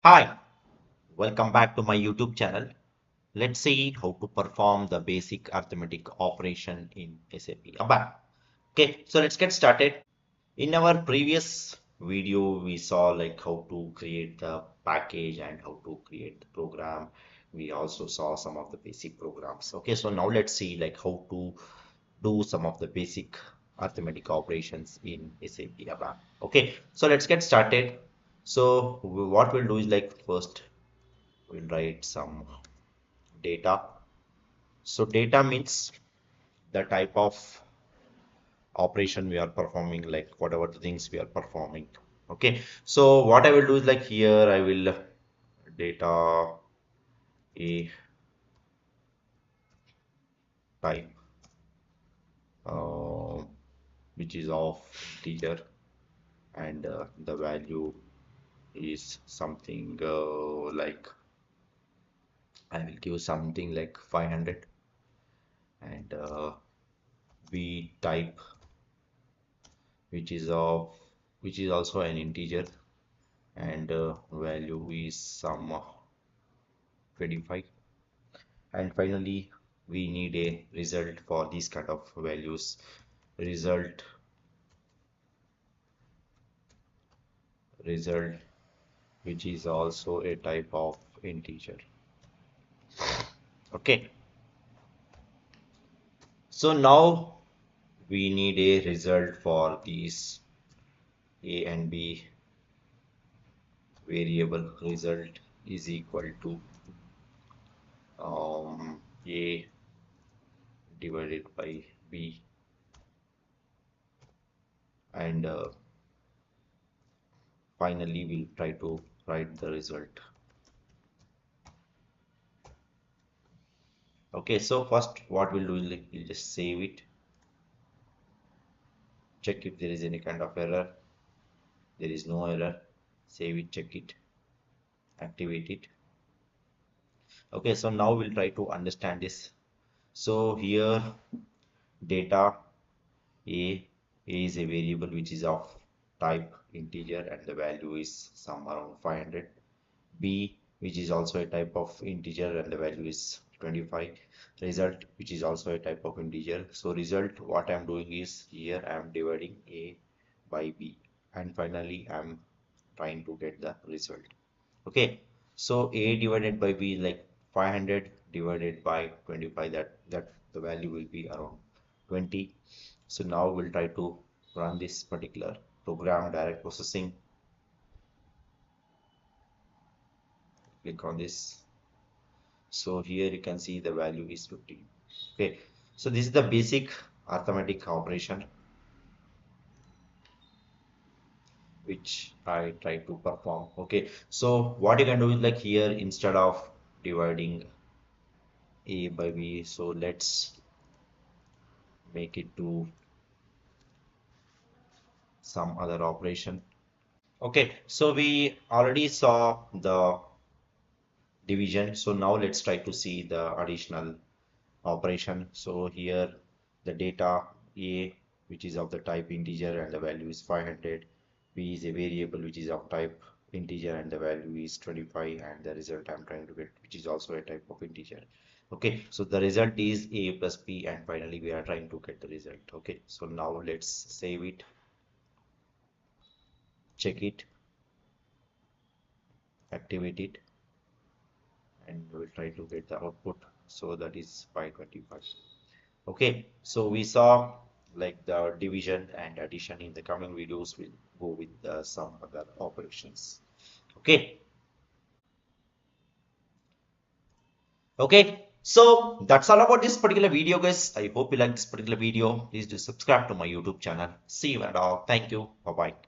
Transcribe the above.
Hi, welcome back to my YouTube channel. Let's see how to perform the basic arithmetic operation in SAP ABAP. Okay, so let's get started. In our previous video, we saw like how to create the package and how to create the program. We also saw some of the basic programs. Okay, so now let's see like how to do some of the basic arithmetic operations in SAP ABAP. Okay, so let's get started. So what we'll do is like first we'll write some data. So data means the type of operation we are performing, like whatever the things we are performing. Okay, so what I will do is like here I will data a type uh, which is of integer and the value is something like I will give something like 500 and b type which is of which is also an integer and value is some 25, and finally we need a result for these kind of values. Result which is also a type of integer. Okay, so now we need a result for these a and b variable. Result is equal to a divided by b, and finally we'll try to write the result. Okay, so first what we'll do is like we'll just save it, check if there is any kind of error. There is no error. Save it, check it, activate it. Okay, so now we'll try to understand this. So here data a is a variable which is of type integer and the value is some around 500. B, which is also a type of integer and the value is 25. Result, which is also a type of integer. So result, what I'm doing is here I'm dividing a by b, and finally I'm trying to get the result. Okay, so a divided by b, like 500 divided by 25, that the value will be around 20. So now we'll try to run this particular program, direct processing. Click on this. So here you can see the value is 50. Okay, so this is the basic arithmetic operation which I try to perform. Okay, so what you can do is like here instead of dividing a by b, so let's make it to some other operation. Okay, so we already saw the division, so now let's try to see the additional operation. So here the data a, which is of the type integer and the value is 500, b is a variable which is of type integer and the value is 25, and the result I'm trying to get, which is also a type of integer. Okay, so the result is a plus b, and finally we are trying to get the result. Okay, so now let's save it, check it, activate it, and we'll try to get the output. So that is 525. Okay, so we saw like the division and addition. In the coming videos we'll go with some other operations. Okay, so that's all about this particular video, guys. I hope you like this particular video. Please do subscribe to my YouTube channel. See you and all. Thank you. Bye bye.